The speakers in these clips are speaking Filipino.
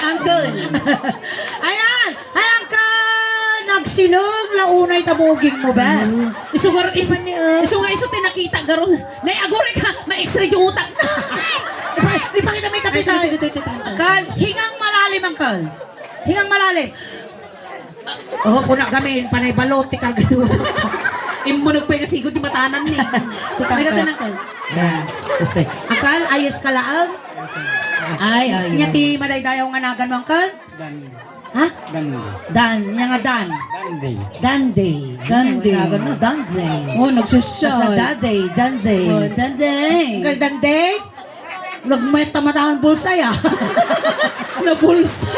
Uncle. Ayan! Ay, Uncle! Nagsilog, launay tamuging mo, bes. Iso tinakita garon. Nay agore ka, ma-extra yung utak na. Ipakita may kape sa... Sige. Uncle, hingang malalim, Uncle. Hingang malalim. Oh, kung nagamin, panay balot, tikal gado. Imo nagpay kasi di matanan ni. Nagatan Uncle. Ayan. Este. Uncle, ayos ka laang. Ay. Nyati madaydayaw nga nagan mo, Uncle? Ha? Dan. Yang nga Dan. Danday. Nagan mo, Danday. Oh, Basta nagsusyal. Danday. Danday. Oh, danday. Uncle Danday? Nagmet tamatahan bulsay, ah. Nabulsa.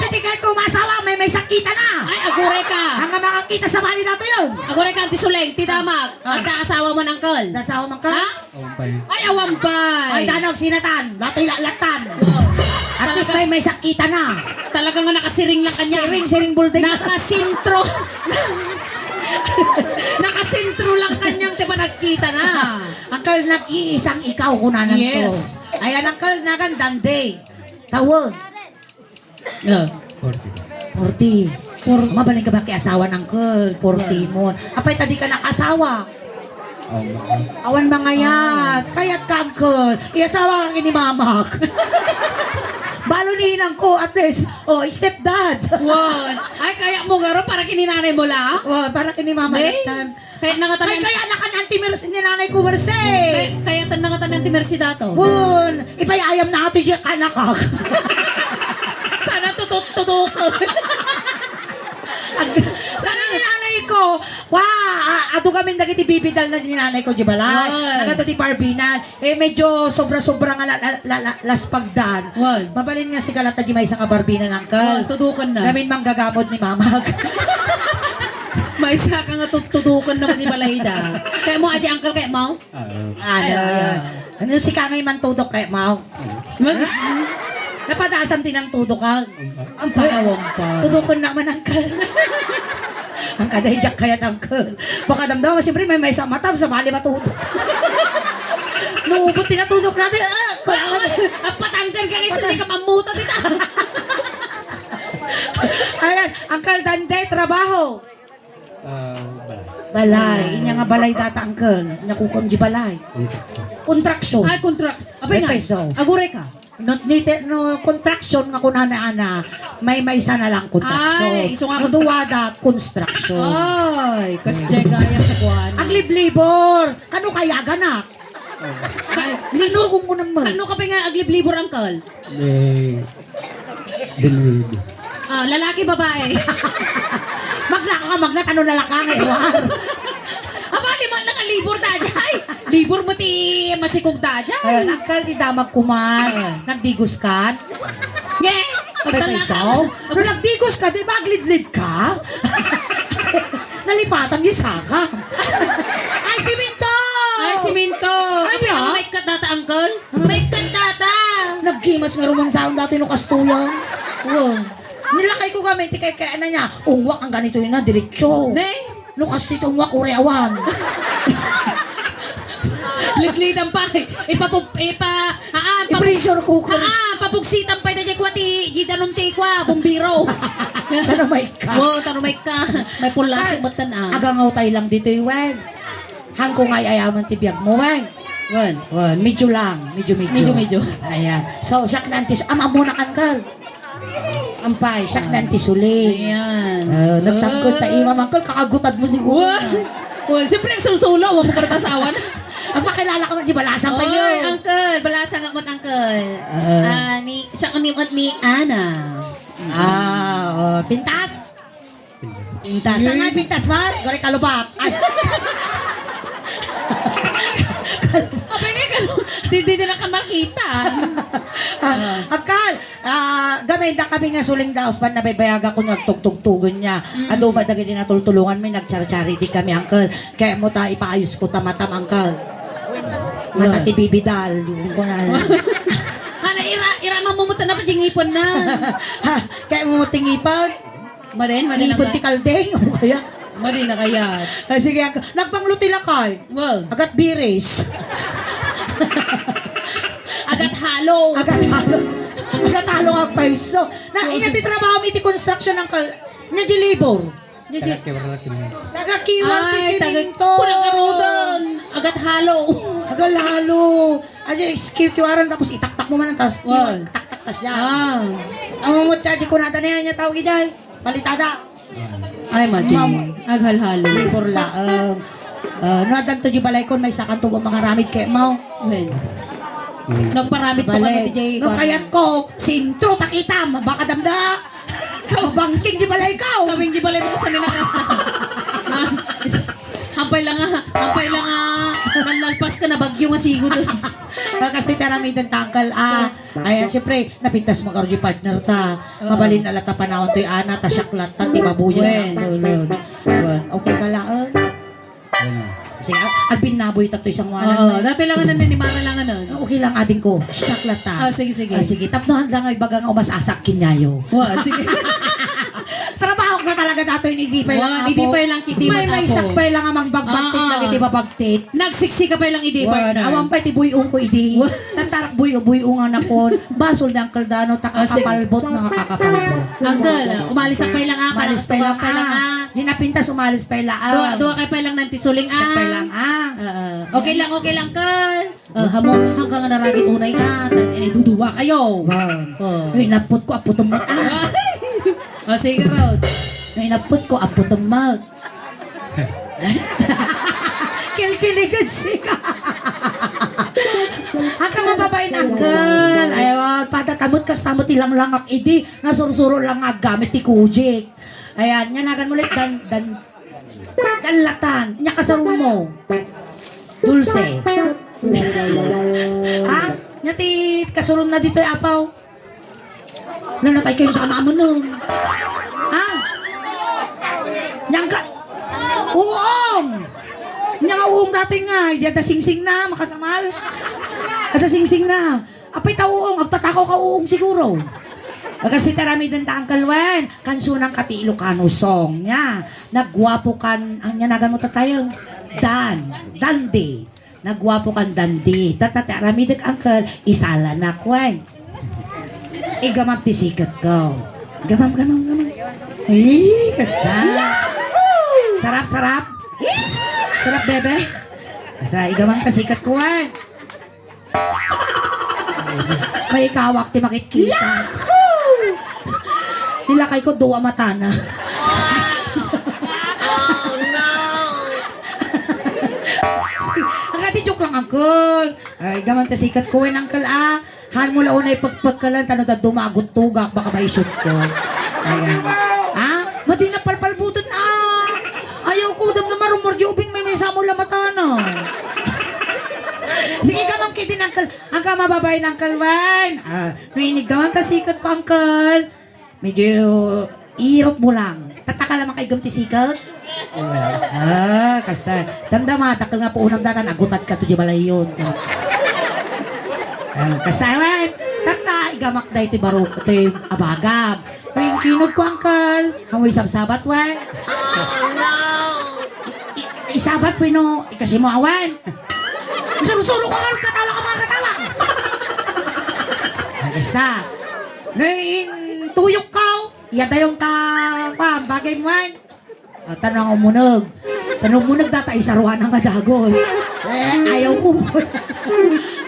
Katikay ko masawa, may sakita na. Ay, agore ka. Ang makakita sa bali nato yun. Agore ka, Antisuleng, tidamag. Ang asawa mo ng Uncle. Nasawa man ka? Ha? Ay, awampay. Ay, danog sinatan. Latoy latan. Oh. At least may sakita na. Talaga nga nakasiring lang kanya. Siring bulding. Nakasintro. Nakasintro lang kanyang tiba nagkita na. Uncle, nag-iisang ikaw kunanan Yes. to. Ayan, Uncle, nagan Danday. Tawag. 40. Mabaling ka ba kay asawa ng Uncle? 40 mo. Apay, tadi ka nakasawa. Awan mga yat. Kaya't ka, Uncle. Iasawa kang inimamak. Balo ninang ko, at least. Oh, stepdad. Wow. Ay, kaya mo garo para kininanay mo lang? Oh, para kinimamalitan. Kaya nangatan Kaya nakan-anti-meros ni nanay ko, Marse. Kaya nangatan ng timersi dato. Bun, ipayayam na ato dyan kanakak. Sana tutukon. Sana ni nanay ko, ato kami nagiti bibidal na ni nanay ko, Jibalay. Wow. Nagato ti Barbinan. Medyo sobra-sobra nga laspagdan. Wow. Mabalin nga si Galata di may isang Barbinan, Uncle. Tutukan na. Gamin mang gagamot ni Mamag. May isa ka nga tutukan naman ni Balayda. Kaya mo, Adi Uncle, kaya mo? Ano si Kangay man tudok kay Mau? Napadasan din ang tudok ka. Ang panawang pa. Tudokon naman, Uncle. Ang kadayjak kaya, Uncle. Baka damdaman, siyempre may isang matam sa mali matudok. Nuubot din ang tudok natin. Ang patanggal ka kasi hindi ka mamuta dito. Ayan, Uncle Danday, trabaho. Balay. Inya nga balay data, Uncle. Nakukam di balay. Contraction. Ay, contract. Abay nga. Peso. Agure ka. No contraction nga kunana-ana, may isa na lang contraction. Ay, iso nga No duwada, construction. Ay, kasi gaya sa kuwan. Ang liblibor, kano kaya ganak? Linurong mo naman. Kano ka pa nga agliblibor, Uncle? Lalaki, babae. Maglaka ka, magna, kano lalaka ngayon? Aba, liman lang ang libor dajay. Libor mo ti masikog dajay. Ayun, Uncle, di damag kuman. Nagdigos ka? Yeah, Pagtalasaw? No, nagdigos ka, di ba aglidlid ka? Nalipatan niya saka. Ay, si Minto! Ay, si Minto. Ay, Ay, ah? may kat data, Uncle. May kat data. Nagkimas nga rumang saon dati no kastuyan. Wow. Nilakay ko kami, tikay kaya na niya. Ungwak ang ganito yun na, diretsyo. Ne? Lukas dito ungwak, ureawan. Litlitan pa. I-pressure cooker. Papugsitan pa ito kwa ti gidanom ti kwa, bumbiro. Ano may ka? Wow, tanumay ka. May pulasik batan Agangaw tayo lang dito yung hangko nga'y ayaman tibiyag mo, wen. Wan. Medyo lang. Medyo. Ayan. So, siyak na antis. Muna Uncle. Ampay, siyak na antisuli. Ayan. Nagtangkot na imam, Uncle. Kakagutad mo siguro. Well, siyempre ang susulo, wag mo karatasawan. Ang makilala ka man, di balasan pa Oy, yun. Uncle, balasa nga mo't Uncle. Siya kanimot ni Ana. Pintas? Pintas. Saan nga yung pintas, ma? Gari kalubat. Ay. Abay nga ka, hindi nila ka makita. Akal, gamay na kami nga suling daos pa nabaybayaga ko nagtugtugtugon niya. Ado ba dagiti natultulungan may nagchar-charity kami, Uncle. Kaya mo ta ipaayos ko tamatam, Uncle. Mata ti bibidal. Yung ko na. Ira mamumutan na pa diyang ipon na. Kaya mo tingipan. Marin na Ipon ti ka. kaldeng. O kaya. Marin na kaya. Sige, Uncle. Nagpangluti lakay. Well, Agat biris. agat halo. Agat halo. Natalo ang paiso. Na inati trabaho mi ti construction ng na di labor. Nagakiwan ti siminto. Kurang karudan. Agat halo. Agal halo. Aja skip kiwaran tapos itaktak mo man tas Wow. taktak tas ya. Ah. Ang mumut ka di ko nata niya niya tawag ijay. Palitada. Ay, madi. Aghal-halo. Labor laang. No adan to di balay kon may sakan to mga ramid kay mau. Well. Nagparamit to kami DJ. No kayat ko sintro takitam baka damda. Kabangking di balay ka. Kaming di balay mo sa ninakas na. Hampay lang nanlalpas ka na bagyo nga sigo doon. Kasi taramidan tangkal ayan syempre napintas mo karji partner ta. Mabalin alat ta panahon toy ana ta syaklat ta ti babuyan. Okay ka laang. Sige, albin naboy ta toy isang Oo, wala. dati lang na nanimara lang ano. Okay lang ading ko. Syaklat ta. Sige. Sige, tapnohan lang ay bagang umas asak kinyayo. Sige. Trabaho ka talaga dato yung idipay lang Hindi pa lang kiti may sakpay lang amang bagbagtit Oo. lang iti babagtit. Nagsiksi ka pa lang idi partner. Awang pa iti buyong ko idi. Wa- Tantarak buyong nga napon. Basol ng kaldano takakapalbot nga kakapalbot. Anggal, umalis ka pa lang Umalis pa lang Ginapintas umalis pa lang Duwa kay pa lang ng tisuling Sakpay lang Okay lang kal. Hamo hanggang naragit unay duduwa kayo. Wow. Inapot ko apotong mag. Sige Rod. Inapot ko apotong mag. Kilkiligan siya. Ang kamababain uncle. Ayaw, patatamot kas tamot ilang langak idi. Nasursuro lang nga gamit ti kujik. Ayan, nyanagan mulit dan latan. Nya kasarong mo. Dulce. Nya ti kasulong na dito apaw. Nanatay kayo sa ama mo nun. Nyang ka. Uong. Nya nga uong dati nga. Diyada sing-sing na, makasamal. Kada sing-sing na. Apay ta uong, agtatakaw ka uong siguro. Kasi taramidan ta ang kalwan. Kansunang kati Ilocano song nya. Nagwapo kan, ang nyanagan mo tatayong Dandi. Nagwapo kan Dandi. Taramidan angkel, isala na kwan. Igamam ti sikat ko. Gamam. Ay, kasta. Sarap. Sarap, bebe. Kasta, igamam ka sikat ko, may ikawak ti makikita. Nilakay ko duwa mata na. Oh, no! Ang joke lang, uncle. Ay, gaman ta sikat ko, uncle, Han mo laon ay pagpagkalan, tanong ta dumagot tugak, baka maishoot ko. Ayan. Madi na palpalbutan, Ayaw ko, dam na marumor, jubing may samo lamata na. Sige, gamam kitin, uncle. Ang kamababay ng uncle, Wan. Rinig gaman ta sikat ko, uncle. Medyo irot mo lang. Tataka lamang kay gamti sikat? Kasta. Damdama, takal nga po unang datan, agutat ka to di balay yun. Kasta, right? Tata, igamak na ito barok, ito abagam. Yung kinog ko, uncle. Hamoy sabsabat, wan. Oh, no! Isabat, no? Kasi mo awan. Suro-suro ka, katawa ka mga katawa. Kasta. Tuyok ka. Yata yung bagay mo, wan. Tanong umunog. Data isaruhan ng kadagos. Ayaw ko.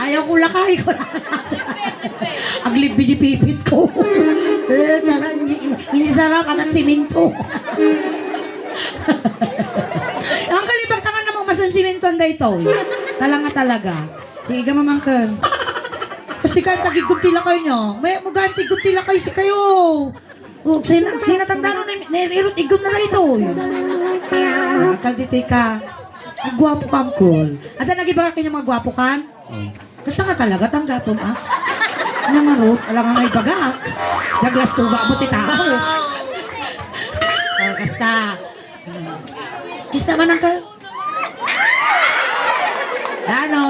Ayaw ko lakay ko. Aglib pipit ko. Inisarap ang siminto. Ang kalibag tangan namang masang siminto ang dayto. Talaga. Sige mamangkan. Kasi kayo tagigutila kayo nyo. May magantigutila kayo si kayo. Sinatanda nun na nirot igom na lang ito. Akal dito ka. Gwapo ka, uncle. Ada nagiba ka mga gwapo kan? Basta nga talaga, tanggapon, Nangarot, alang nga ibagak. Daglas tuba mo ti tao. Kasta. Kiss naman ang ka.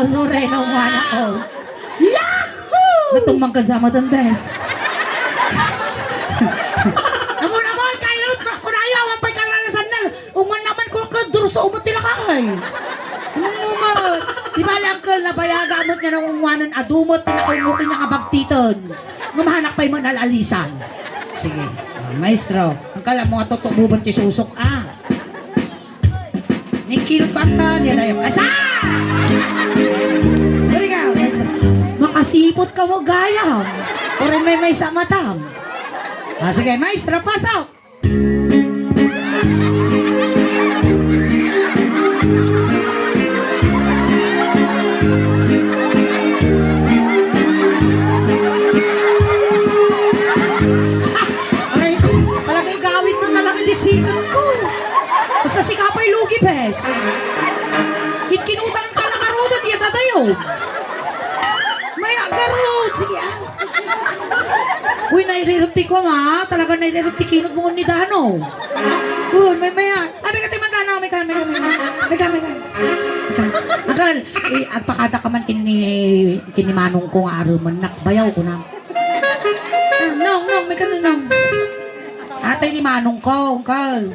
Sure, umana ko. Yahoo! Natumang kasama ng best. Naman, kainot, kung ayaw, ang pagkaranasan na, uman naman ko ka, durso, umat tila ka, Naman. Di ba lang kal na bayagamot nga nang umwanan adumot tinakumukin nga bagtiton. Ngumahanak pa yung mga nalalisan. Sige, maestro, ang kala mga tutububan ti susok May kilot bata, yan na yung kasa! Bari ka, maestro. Makasipot ka mo gayam. O rin may sa matam. Sige, maestro, pasok! Sikat ko. Basta si Kapay Lugi, bes. Kinutang ka na karudot, iya tatayo. May agarod. Sige, Uy, nairiroti ko, ma. Talaga nairiroti kinot mo ni Dano. Uy, may. Abi ka tayo magkano. May ka. Agal, agpakata ka man kinimanong ko nga aruman. Nakbayaw ko na. Nong, may ka nong. Atay ni Manong ko, Uncle.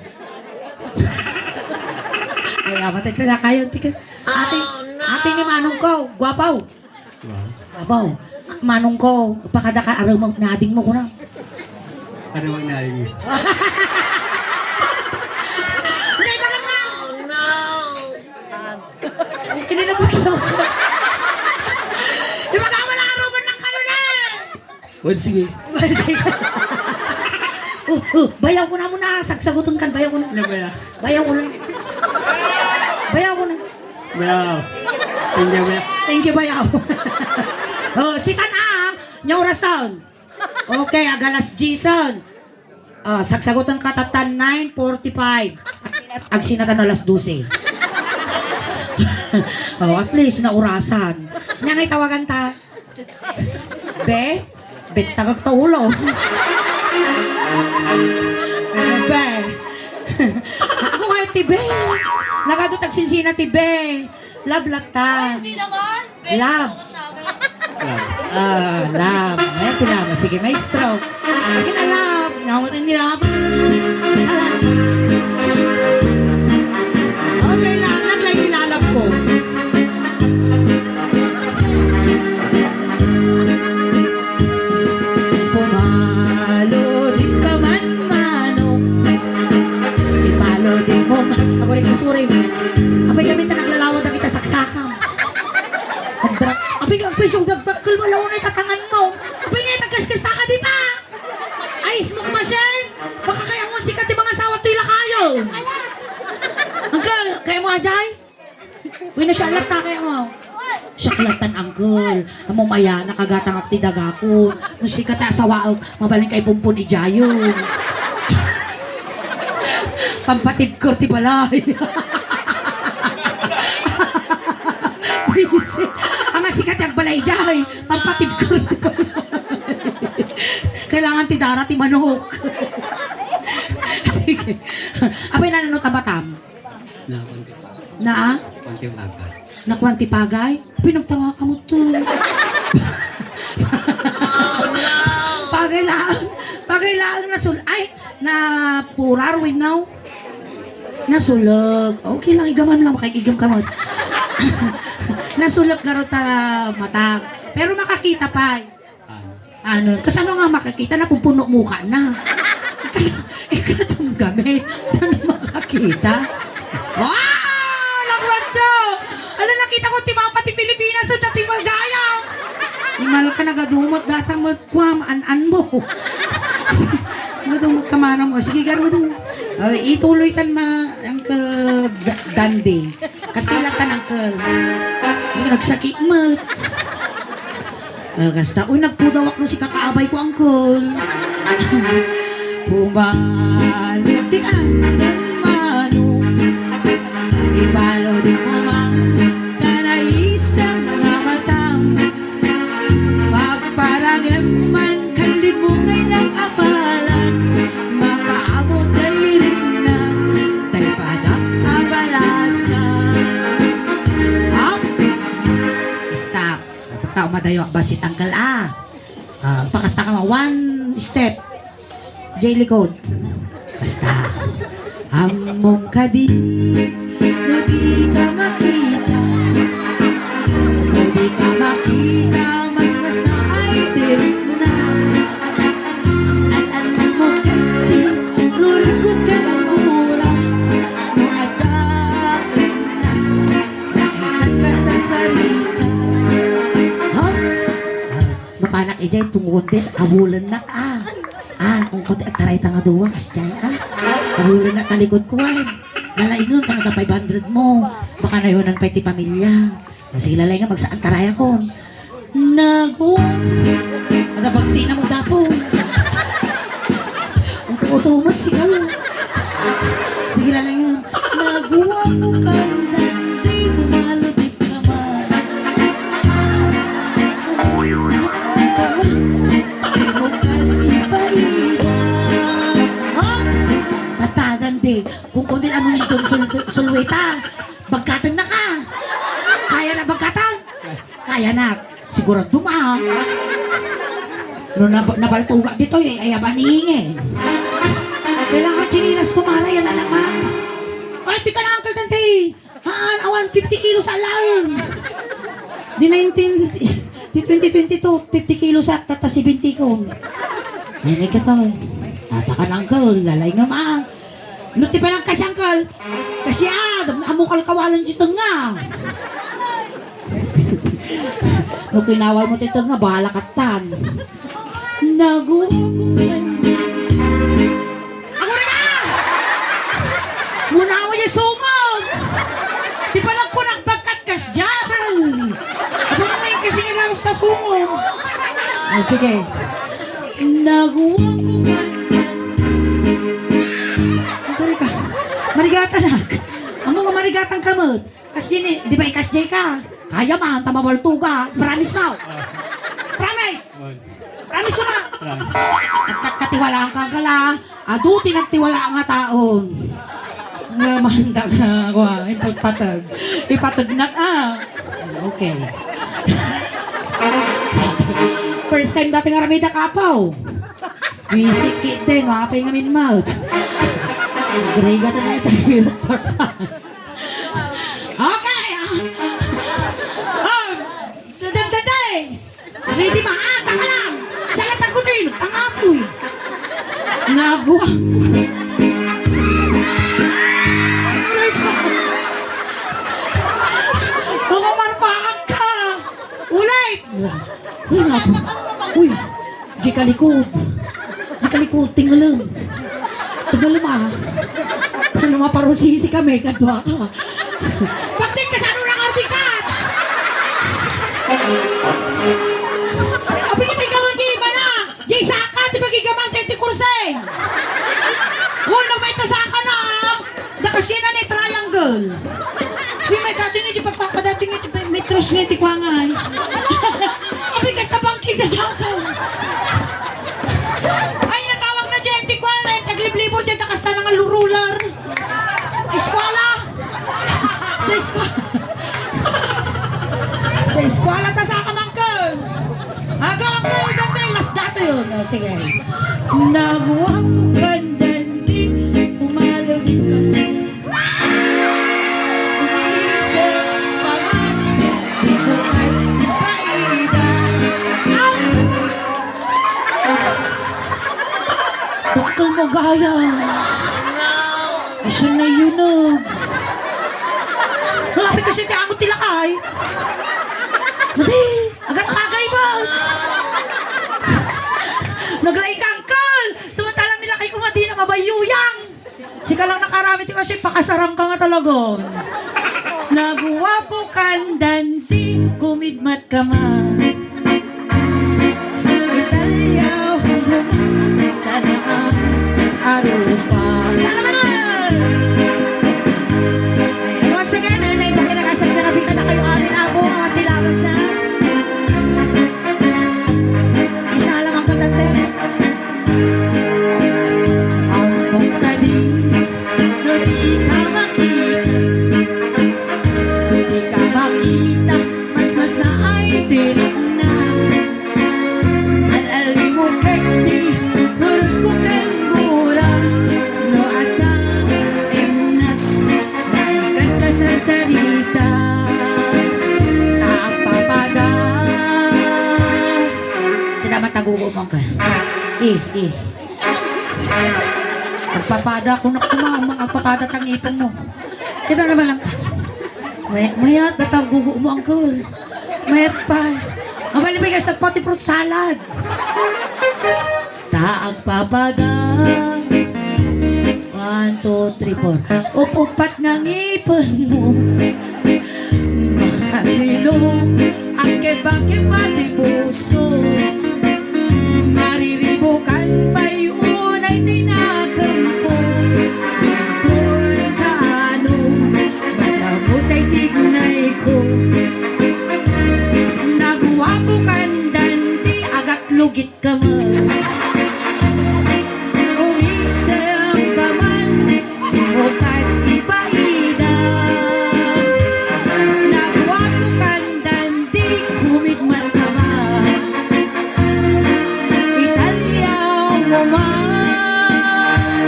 Ay, amatay ka na kayo. Atay ni Manong ko, guwapaw. Guwapaw. Manong ko, pakada ka araw nading mo ko na. Ano ang naling? Hindi, baka nga! Oh, no! Kinilabot ko. Di ba ka wala araw man ng kanunan? Well, sige. Bayaw ko na muna. Sagsagutan kan. Bayaw ko na. Ano ba yan? Bayaw ko na. Bayaw. Hindi ba yan? Thank you, bayaw. Si Tana, nya orasan. Okay, agalas Jason. Sagsagutan ka tatan 9:45. Ag sinatan alas 12. At least na orasan. Nya ngay tawagan ta. Bet tagag taulo. Be. Ako kayo, Tibe. Nakadutag sinsina, Tibe. Love ta. Hindi naman. Love. Love. May tinama. Sige, maestro. Sige na, love. Nakamutin ni love. Okay lang. Naglay nilalab ko. Ako rin kasuri mo. Apay kami ta naglalawad na kita saksakam. Nagdrak. Apay siyong dagdakal malaw na itatangan mo. Apay nga nagkaskas ka dita. Ay, smoke machine. Baka kaya mo sikat yung mga asawa tu'y lakayo. Uncle, kaya mo ajay? Uy, nasyalak ta kaya mo. Syaklatan, uncle. Amo maya, nakagatang akti dagakon. Nung sikat na asawa, mabaling kay pumpun ijayon. Pampatib ko ti balay. Ang sikat ang balay dyan. Pampatib ko ti balay. Kailangan ti dara ti manok. Sige. Apay na nanot batam? Na? Konti agad. Na kwantipagay? Pinagtawa ka mo to. Pagay lang na ay na purar with now. Nasulog. Okay lang, igaman lang. Makikigam ka mo. Nasulog ka rin matag. Pero makakita pa. Ano? Kasama nga makakita, napupuno mukha na. Ikatong gamit. Ano makakita? Wow! Langwatso! Alam, nakita ko timang pati Pilipinas sa dating magaya. Imal ka nagadumot, datang magkwam, an mo. Nagadumot ka mana mo. Sige, garo doon. Ituloy tan Uncle Dandy. Kastilatan, Uncle. Nagsakit mo. Kasta, nagpudawak na si kakaabay ko, Uncle. Pumaliti ang manong, ibalo di mo man, kanaisang mga matang, magparangem man, kalibungay ng apalan, makaamot ay rin na, tay padap abalasan. Stop. Tao madayo basit Uncle pakasta ka one step. J. Code. Basta. Among ka di, na di ka makita. di ka makita, mas na ay tirik na. At alam mo kati, ruri ko kagura, no atainas, nakita ka sa sarita. Ha? Mapanak ijay, tungkol din, abulan na ka. Kung kunti at taray tanga duwa, kasyay, abulan na talikod ko, nalaingon ka na 500 mo. Baka na yun ang paiti pamilya. Sige lalay nga, magsaan taray ako. Ada bagti na magdapo. Ang puto mo, sigaw. Sige lalay nga. Naguwa mo ka na, di bumalutik naman. Umisip ka man, di mo ka ipahirap. Matagan di. Kung kundi anong itong sulweta, bagkatan na ka. Kaya na bagkatan? Kaya na. Siguro dumaha. No, nabaltuga dito ay abanihin kailangan chinilas kumara yan na naman. Ay, tika na Uncle Dante. Awan, 50 kilos alam. Di 2022, 50 kilos at tata 70 ko. Ay, ka to. Taka na Uncle, lalay nga maa. Luti pa ng kasi Uncle. Kasi amukal kawalan dito nga. No kinawal mo tito nga, bahala ka tan. Naguman. Ako na ka! Muna ako yung sumog! Di pa lang ko nagpagkatkas dyan. Abang na yung kasi nga sa sumog. Ay, sige. Naguman. Ako na ka. Marigatan na. Ang mga marigatan kamot. Kasi di ba ikasjay ka? Kaya man, tamabaltuga. Promise now. Promise. Promise ko na. Katiwalaan ka kala. Aduti nagtiwala nga taon. Nga manda nga ako. Ipatag. Ipatag na Okay. First time dati nga ramida kapaw. Wisikit din. Ngapay nga min mouth. Grega to na ito. Okay. Ready ba? Tanga lang! Salatan ko din! Tanga ko eh! Nagawa! Baka marpakan ka! Ulit! Uy, napo! Uy! Di kalikod! Di kalikod! Tingalam! Tingalam Kano maparosisi kami, kadwa ka! Bakit ka sa ano ng artikats? Apigit ikaw ang Jay Mana! Jay Saka! Di ba gigaman kay Tikurseng? Uy, nagmaita Saka na! Nakasina ni Triangle! Uy, may kato ni Jay pagkakadating ni Metros ni Tikwangay! Apigas na pang kita Saka! Ay, natawag na Jay Tikwangay! Tagliblibor dyan nakasta ng alurular! Eskwala! Sa eskwala! Sa eskwala ta Saka Mangkol! Aga ako, dante, last dato yun. Sige. Nagwang gandandi, umalagin ka. Umisip pa nga, di ko ka't paida. Dokol mo gaya. Asya na yun Malapit kasi kaya ako tilakay. Mati, agad kagay ba? Naglay kangkal! Samantalang nila kay kumadi na mabayuyang! Sika lang nakaramit kasi pakasarang ka nga talaga. Nagwapo kandanti, kumidmat ka man. Italyaw, tanaan, arupa. Sana man nun! Once again, ay pakinakasag na nabi ka na kayo amin ako, mga tilawas na. Isa lang ang patante. Ang pagkadi, no di ka makita. No di ka makita, mas na ay tirik na. Al-ali mo kagdi, nurut ko kang mura. No ata, emnas, naingkan ka sa sarita. Nakapapag umang ka. Agpapada ko na kumamang, agpapada tang ipon mo. Kita naman lang ka. Maya, datang gugu mo, uncle. Maya pa. Ang malibay ka sa pati fruit salad. Taag papada. 1, 2, 3, 4. Upupat ng ipon mo. Mahalino ang kebang-keba di puso. Mariribukan pa yun ay tinagam ko. Doon ka ano, malamot ay tignay ko. Nagwapo kan dandi, agat lugit ka man. Umisang ka man, di mo kahit ipaida. Nagwapo kan dandi, kumigman ka man. Italya mo man.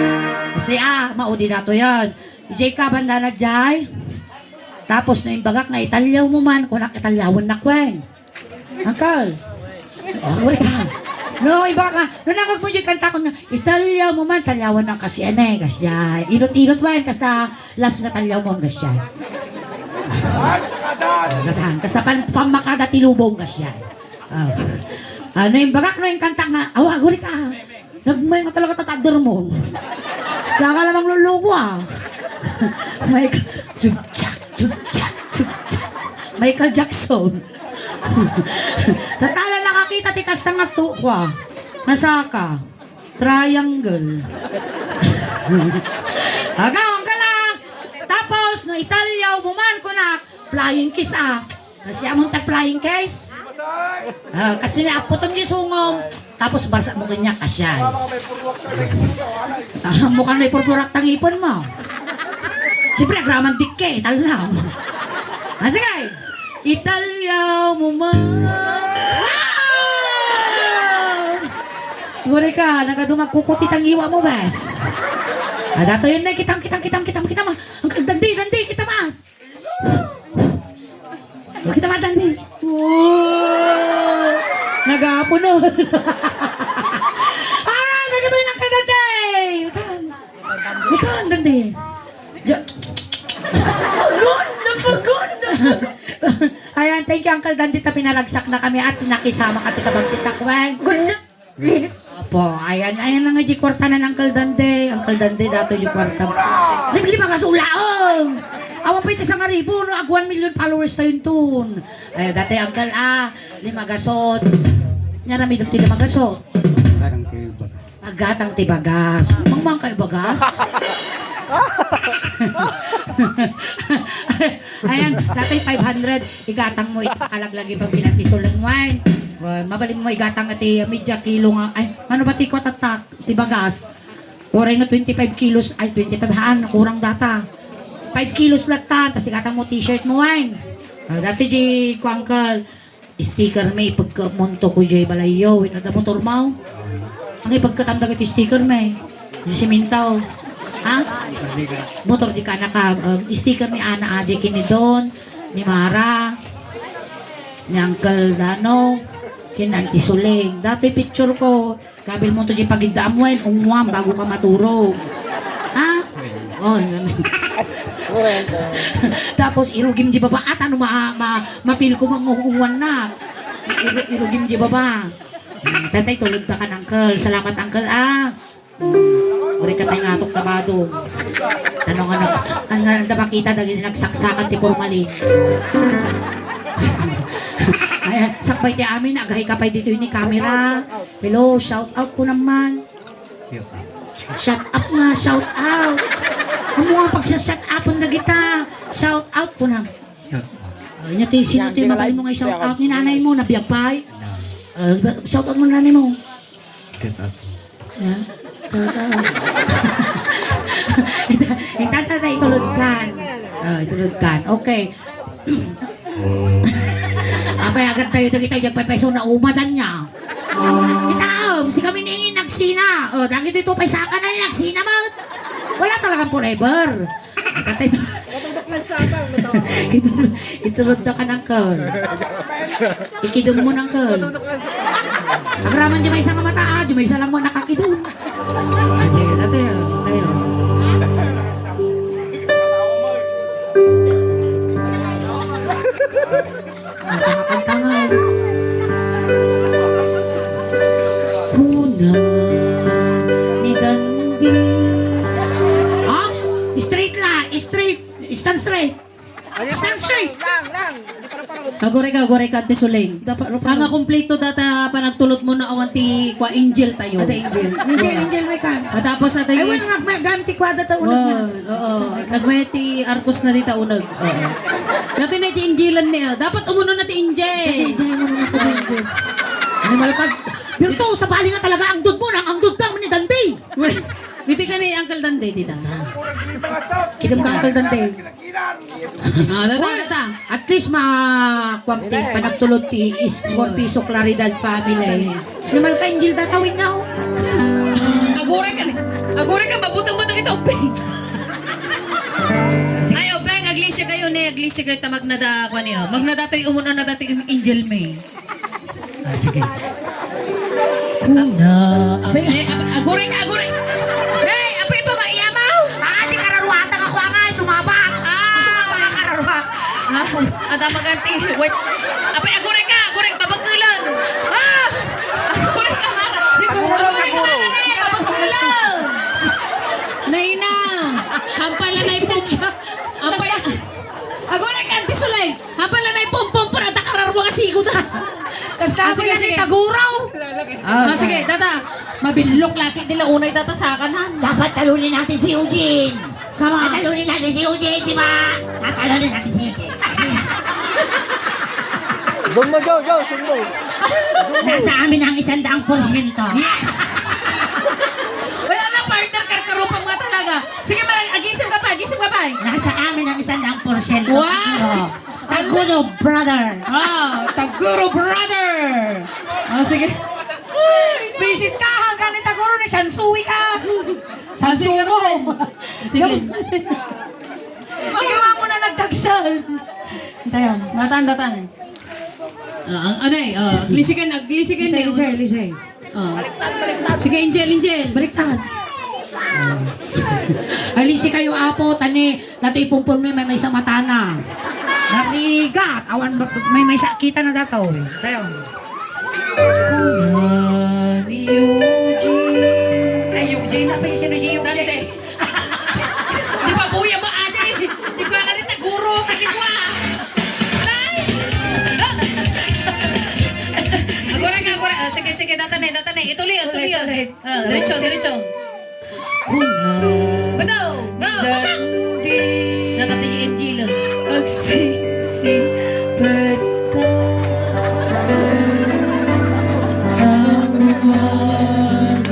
Kasi maudi na to yan. Ijay ka banda na jay. Tapos na yung bagak nga italyaw mo man, kung nakitalyawan na kwen. Uncle. Oh, wait ka. No, iba ka. No, nangag mo dyan kanta ko na, italyaw mo man, talyawan ng kasyan eh, kasyan. Inot-inot wen, kasta last na talyaw mo ang kasyan. Gatahan, kasta pamakada tilubong kasyan. Ano yung bagak, no yung kanta nga, awaguri ka. Nagmay nga talaga tatador mo. Saka lamang lulugo Michael, Michael Jackson. Tatala nakakita ti kasta nga tukwa. Nasaka. Triangle. Agawang ka lang. Tapos, no italyaw mo man ko na flying kiss Kasi among flying kiss. Kasi na putong gisungom. Tapos barsa mo kanya kasyan. Mukhang na ipurpurak tang ipon mo. Siyempre, agramantik ka eh, talaw. Sige, italyaw mo man. Guri ka, nagadumagkukutit ang iwa mo, bes. Dato yun na, kitam ma. Ang dandi, kita ma. Kita ma, dandi. Nag-aapo nun. Nagatoy ng kadandi. Mikan, dandi. Ayan, thank you Uncle Dandita, pinalagsak na kami at nakisama ka tika bang titakweng. Opo, ayan na nga di kwarta na ng Uncle Dande. Uncle Dande dato di kwarta. Lima ka sulaong. Awan pa ito sa ngaribo, no? Ag 1 million followers tayo tun. Ay, dati Uncle 5 gasot. Nyarami dito na magasot. Parang kayo ba? Agatang tibagas. Mangmang kayo bagas? Ayan, dati 500, igatang mo ipakalaglagi pang pinatisulang wine. Mabalin mo igatang ati medya kilo nga. Ay, ano ba ti ko tatak? Tibagas. Oray na 25 kilos, ay 25 haan, kurang data. 5 kilos lata, tas igatang mo t-shirt mo wine. Dati di ko Uncle, sticker may pagkamonto ko di balayo, inada motor mo. Ang ipagkatamdag iti sticker may, di simintaw. Motor di ka naka sticker ni Ana Aje kini Don, ni Mara, ni Uncle Dano, kin Auntie Suling. Dati picture ko, kabil mo to di pagidaan mo umwam bago ka maturo. Oh, tapos irugim di baba at ano ma-feel ko manguungan na. Irugim di baba. Tatay tulog ta kan Uncle. Salamat Uncle Uri ka tayo ngatok tabado. Tanong ang makita dahil nagsaksakan ti formalin. Ayan, sakbay ti amin, agahay ka pa dito yung ni camera. Hello, shout out ko naman. Shout up nga, shout out. Ano nga pag-shout upon na kita. Shout out ko na. Nya ti sino ti magaling mo nga shout out ni nanay mo, nabiyagpay. Shout out mo nanay mo. Yeah. Itata itulod kan. Itulod kan. Okay. Apay agad tayo kita yung peso na umadan niya. Kita si kami ningin nagsina. Dahil ito paisakan na niya nagsina mo. Wala talagang forever. Tatay ito. Itulod na ka ng kal. Ikidong mo ng kal. Agraman dyan may isang mata, dyan may isa lang mo nakakidun. Sige, tayo. Tayo. Nakakantangan. Kuna ni Dandi. Ops! Straight la! Straight! Stand straight! Stand straight! Agore ka, Ate Suling. Dapat Ang kumpleto data panagtulot mo na awan ti kwa angel tayo. Ate Angel. Angel may kan. At tapos ate Ay, yung... wala gamti kwada ta unag na. Oo. Nagmay ti Arcos na dita unag. Oo. Dati na ti Angelan niya. Dapat umuno na ti Angel. Angel mo naman ko Angel. Animal ka. Birto, sa bali nga talaga ang dud mo nang ang dud ka ni Dante. Dito ka ni Uncle Dante, dita. Kidam ka Uncle Dante. Data. At least makwamti panagtulot ti is 4 piso Claridad family. Animal ka Angel datawin na oh. Agore ka, mabutang-butang ito, Openg. Ay, Openg, aglisya kayo tamag na da, kwa niyo. Magnada tayo umuno na dati yung Angel May. Sige. Kuna. Agore ka! Hey, apay pa maiyamaw! Ati kararuatan ako nga, sumabat. Sumabat ka kararuat. Ada maganti. Wait. Apay, agore ka! Babagkulan! Agore ka, Mara! Agore ka, babagkulan! Naina! Hampala na ipong... Apay... Agore ka, Ate Sulay! Hampala na ipong para takararwa ka sigo ta! Tapos tapos sige, yan sige. ay taguraw. Sige, data. Mabilok laki nila unay data sa kanan. Dapat talunin natin si Eugene. Kama. Talunin natin si Eugene, di ba? Talunin natin si Eugene. Zoom mo, Joe, zoom mo. Nasa amin ang 100%. Yes! Wala lang, partner, karkarupang mga talaga. Sige, marang, agisip ka pa. Nasa amin ang 100%. Wow! Tagulo, brother. Taguro brother! Sige. Visit ka hanggang ni Taguro ni Sansui ka. Sige, mo. Sige. Ikaw ako na nagdagsal. Tayo. Datan. Ano glisikan Lisay. Sige, Angel. Baliktad. Alisi kayo apo, tani. Nato ipumpun mo may isang mata na. Narigat. Awan may sakita na dataw. Tayo. Kuna ni Eugene. Ay, Eugene. Apa yung sino Eugene? Dante. Di pa buya ba aja eh? Di ko alam rin taguro. Kagigwa. Aray! Agora. Sige, datan eh. Ituloy yun. Diretso. Kuna. Betul. Potong. Natati yung Angel. Agsisipat ka ang magayon.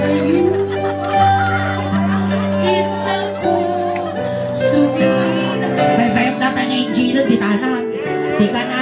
Ito ko sumina. Baybayang tatang Angel, di tanan. Di ka na